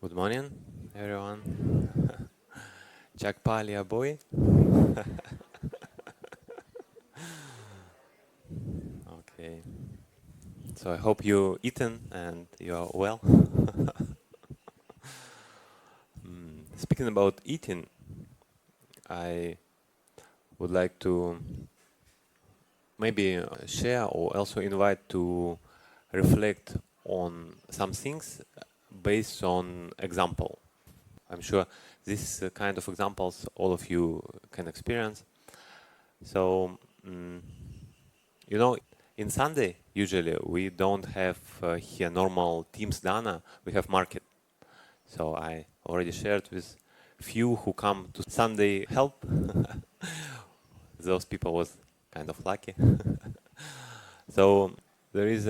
Good morning, everyone. Chakpalia boy. Okay. So I hope you eaten and you are well. Speaking about eating, I would like to maybe share or also invite to reflect on some things based on example. I'm sure this kind of examples all of you can experience. So, in Sunday, usually we don't have here normal Teams Dana, we have market. So I already shared with few who come to Sunday help. Those people was kind of lucky. So there is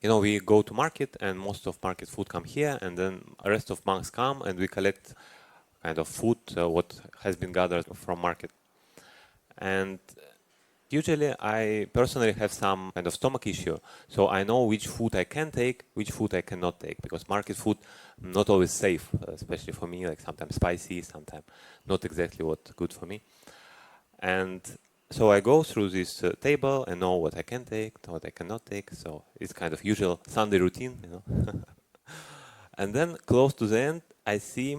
we go to market and most of market food come here, and then the rest of monks come and we collect kind of food what has been gathered from market. And usually I personally have some kind of stomach issue, so I know which food I can take, which food I cannot take, because market food not always safe, especially for me, like sometimes spicy, sometimes not exactly what good for me. And so I go through this table and know what I can take, what I cannot take. So it's kind of usual Sunday routine. And then close to the end, I see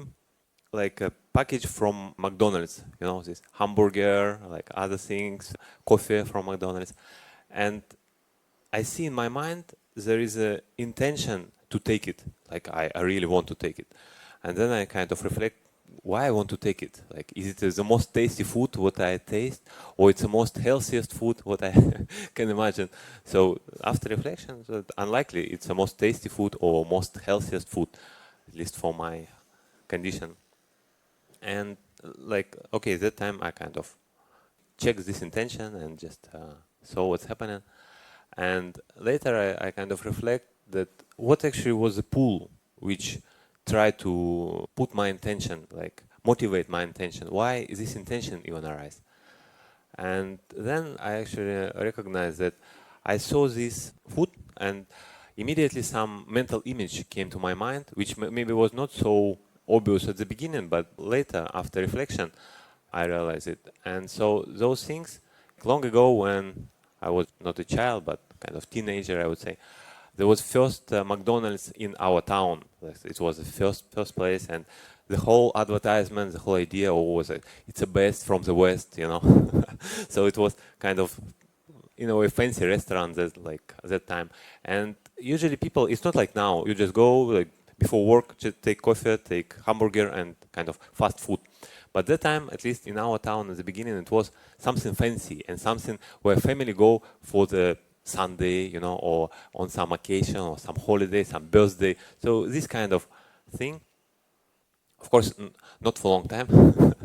like a package from McDonald's, this hamburger, like other things, coffee from McDonald's. And I see in my mind there is a intention to take it, like I really want to take it. And then I kind of reflect why I want to take it. Like, is it the most tasty food what I taste, or it's the most healthiest food what I can imagine? So after reflection, unlikely it's the most tasty food or most healthiest food, at least for my condition. And okay, that time I kind of checked this intention and just saw what's happening. And later I kind of reflect that what actually was the pull which tried to put my intention, like motivate my intention. Why is this intention even arise? And then I actually recognized that I saw this food and immediately some mental image came to my mind, which maybe was not so obvious at the beginning, but later after reflection, I realized it. And so those things, long ago when I was not a child, but kind of teenager, I would say, there was first McDonald's in our town. It was the first place, and the whole advertisement, the whole idea was it's the best from the West, So it was kind of, a fancy restaurant at that time. And usually people, it's not like now. You just go like before work, just take coffee, take hamburger, and kind of fast food. But that time, at least in our town at the beginning, it was something fancy and something where family go for the Sunday, or on some occasion or some holiday, some birthday. So this kind of thing. Of course, not for a long time.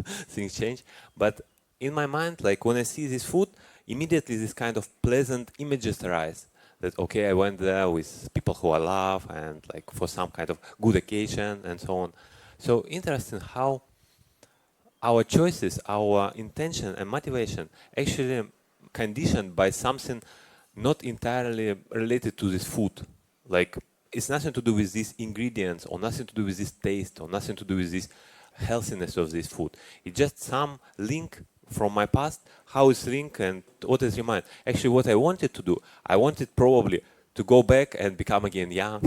Things change. But in my mind, like when I see this food, immediately this kind of pleasant images arise. That okay, I went there with people who I love and like for some kind of good occasion and so on. So interesting how our choices, our intention and motivation actually conditioned by something not entirely related to this food. Like it's nothing to do with these ingredients or nothing to do with this taste or nothing to do with this healthiness of this food. It's just some link from my past, how it's linked and what is remind. Actually, what I wanted to do, I wanted probably to go back and become again young,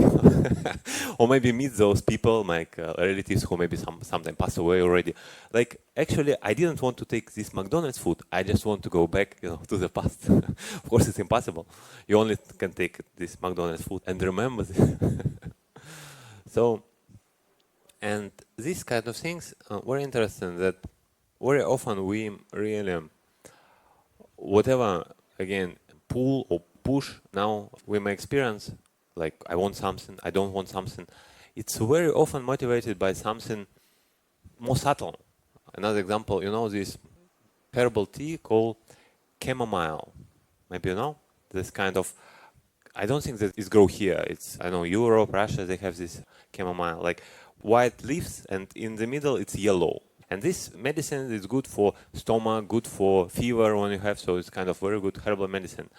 or maybe meet those people, like relatives who maybe sometime passed away already. Like actually, I didn't want to take this McDonald's food. I just want to go back, to the past. Of course, it's impossible. You only can take this McDonald's food and remember this. So, and these kind of things were interesting. That very often we really, whatever again, pull or push, now we may experience like I want something, I don't want something. It's very often motivated by something more subtle. Another example, this herbal tea called chamomile. Maybe this kind of. I don't think that it's grow here. It's I know Europe, Russia. They have this chamomile, like white leaves, and in the middle it's yellow. And this medicine is good for stomach, good for fever when you have. So it's kind of very good herbal medicine.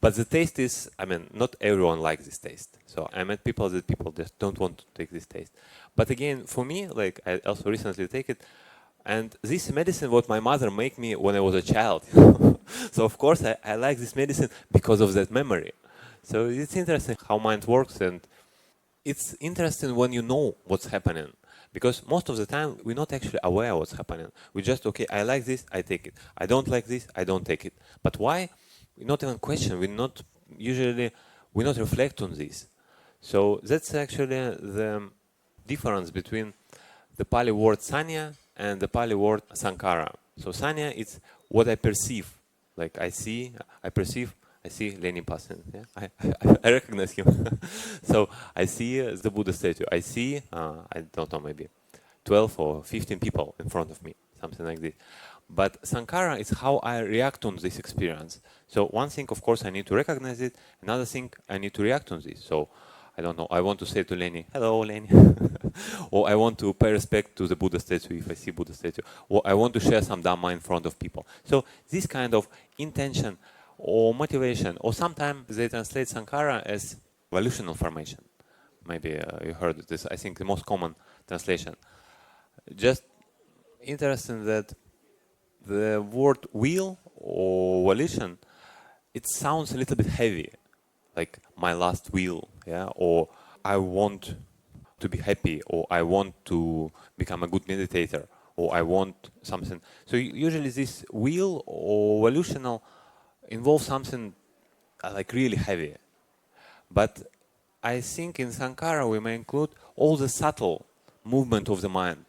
But the taste is, I mean, not everyone likes this taste. So I met people that people just don't want to take this taste. But again, for me, like I also recently take it, and this medicine what my mother made me when I was a child. So of course I like this medicine because of that memory. So it's interesting how mind works, and it's interesting when you know what's happening. Because most of the time we're not actually aware what's happening. We just, okay, I like this, I take it. I don't like this, I don't take it. But why? We not even question. We not reflect on this. So that's actually the difference between the Pali word sanya and the Pali word sankara. So sanya is what I perceive, like I see, I perceive. I see Lenin passing. Yeah? I recognize him. So I see the Buddha statue. I see, I don't know, maybe 12 or 15 people in front of me, something like this. But Sankara is how I react on this experience. So one thing, of course, I need to recognize it. Another thing, I need to react on this. So I don't know, I want to say to Lenin, hello, Lenin. Or I want to pay respect to the Buddha statue if I see Buddha statue. Or I want to share some Dhamma in front of people. So this kind of intention or motivation, or sometimes they translate Sankara as volitional formation. Maybe you heard this, I think the most common translation. Just interesting that the word will or volition, it sounds a little bit heavy, like my last will, yeah, or I want to be happy, or I want to become a good meditator, or I want something. So usually this will or volitional involves something like really heavy. But I think in Sankara we may include all the subtle movement of the mind.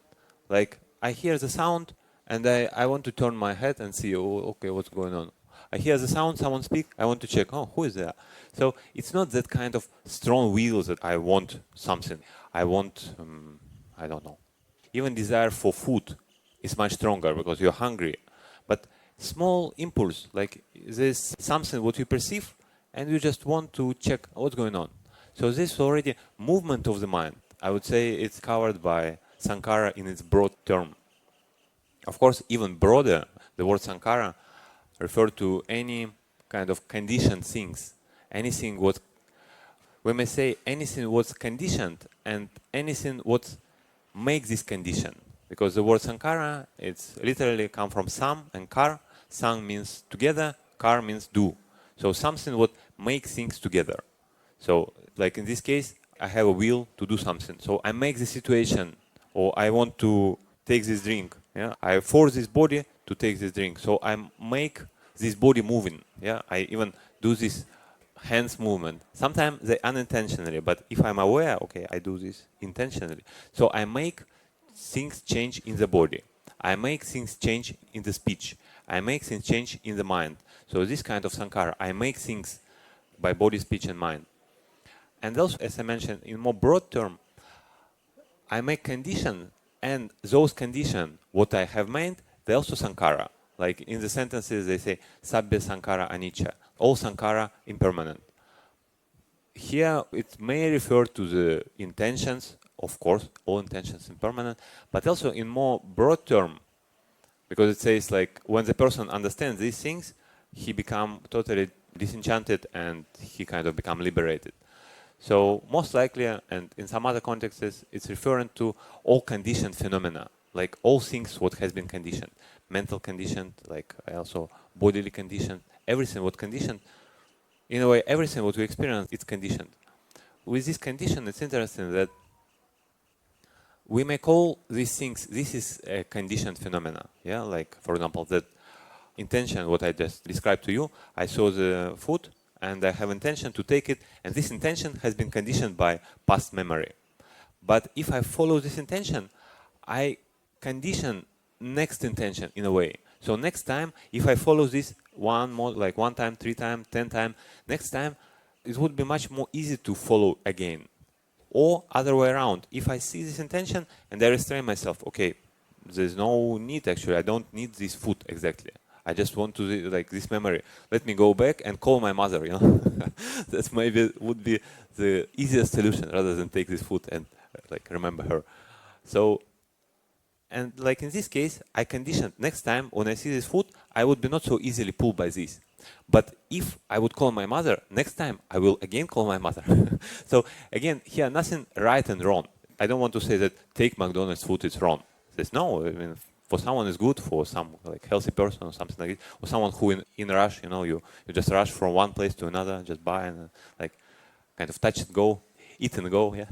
Like I hear the sound and I want to turn my head and see, oh, okay, what's going on. I hear the sound, someone speak, I want to check, oh, who is there? So it's not that kind of strong will that I want something. I want, I don't know. Even desire for food is much stronger because you're hungry. But small impulse, like there's something what you perceive and you just want to check what's going on. So this is already movement of the mind. I would say it's covered by Sankara in its broad term. Of course, even broader, the word Sankara refers to any kind of conditioned things. Anything what, we may say anything what's conditioned and anything what makes this condition. Because the word Sankara, it's literally come from sam and kar. Sang means together, kar means do. So something what makes things together. So like in this case, I have a will to do something. So I make the situation, or I want to take this drink. Yeah, I force this body to take this drink. So I make this body moving. Yeah, I even do this hands movement. Sometimes they unintentionally, but if I'm aware, okay, I do this intentionally. So I make things change in the body. I make things change in the speech. I make things change in the mind. So this kind of Sankara, I make things by body, speech, and mind. And also, as I mentioned, in more broad term, I make condition, and those conditions, what I have made, they also Sankara. Like in the sentences, they say, Sabbya Sankara Anicca, all Sankara impermanent. Here, it may refer to the intentions, of course, all intentions impermanent, but also in more broad term, because it says like, when the person understands these things, he become totally disenchanted and he kind of become liberated. So most likely, and in some other contexts, it's referring to all conditioned phenomena, like all things what has been conditioned. Mental conditioned, like also bodily conditioned, everything what conditioned. In a way, everything what we experience, it's conditioned. With this condition, it's interesting that we may call these things, this is a conditioned phenomena. Yeah, like for example, that intention, what I just described to you, I saw the food, and I have intention to take it, and this intention has been conditioned by past memory. But if I follow this intention, I condition next intention in a way. So next time, if I follow this one more, like 1 time, 3 times, 10 times, next time, it would be much more easy to follow again. Or other way around, if I see this intention and I restrain myself, okay, there's no need actually, I don't need this food exactly. I just want to, like, this memory. Let me go back and call my mother, you know. That maybe would be the easiest solution rather than take this food and like remember her. So, And like in this case, I conditioned next time when I see this food, I would be not so easily pulled by this. But if I would call my mother, next time I will again call my mother. So again, here nothing right and wrong. I don't want to say that take McDonald's food is wrong. There's no, I mean, for someone it's good, for some like healthy person or something like this, or someone who in rush, you know, you just rush from one place to another, just buy and like kind of touch and go, eat and go, yeah.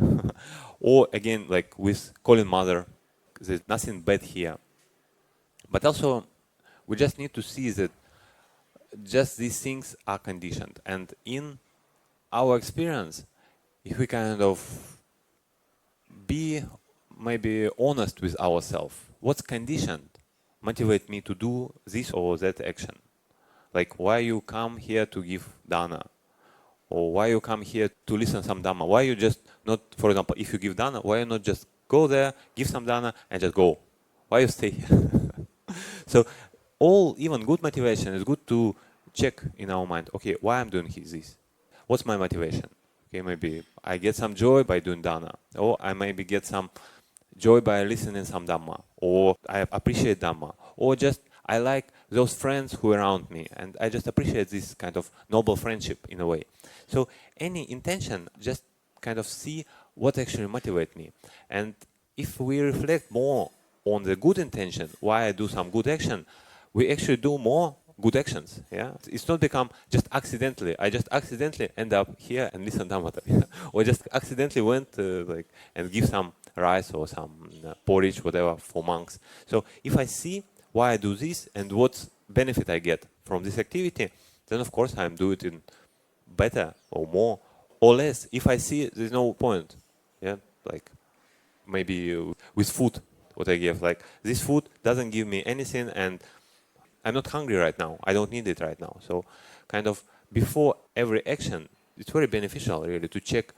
Or again, like with calling mother, there's nothing bad here. But also, we just need to see that just these things are conditioned. And in our experience, if we kind of be maybe honest with ourselves, what's conditioned motivate me to do this or that action? Like why you come here to give dana? Or why you come here to listen some dhamma? Why you just not, for example, if you give dana, why you not just go there, give some dana, and just go? Why you stay here? So all, even good motivation is good to check in our mind, okay, why I'm doing this? What's my motivation? Okay, maybe I get some joy by doing dana, or I maybe get some joy by listening some dhamma, or I appreciate dhamma, or just I like those friends who are around me, and I just appreciate this kind of noble friendship in a way. So any intention, just kind of see what actually motivates me. And if we reflect more on the good intention, why I do some good action, we actually do more good actions. Yeah, it's not become just accidentally. I just accidentally end up here and listen Dhamma, or just accidentally went like and give some rice or some porridge, whatever, for monks. So if I see why I do this and what benefit I get from this activity, then of course I'm doing it in better or more or less. If I see there's no point, yeah, like maybe with food, what I give, like this food doesn't give me anything and I'm not hungry right now, I don't need it right now. So kind of before every action, it's very beneficial really to check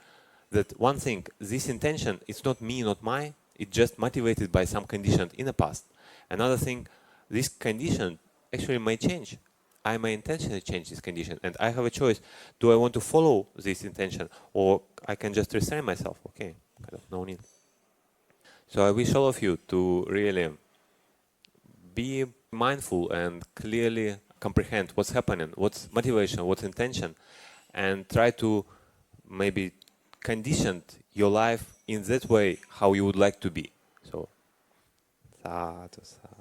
that one thing, this intention, it's not me, not mine, it's just motivated by some condition in the past. Another thing, this condition actually may change. I may intentionally change this condition and I have a choice. Do I want to follow this intention or I can just restrain myself? Okay, kind of no need. So I wish all of you to really be mindful and clearly comprehend what's happening, what's motivation, what's intention, and try to maybe condition your life in that way how you would like to be. So, sadhu, sadhu.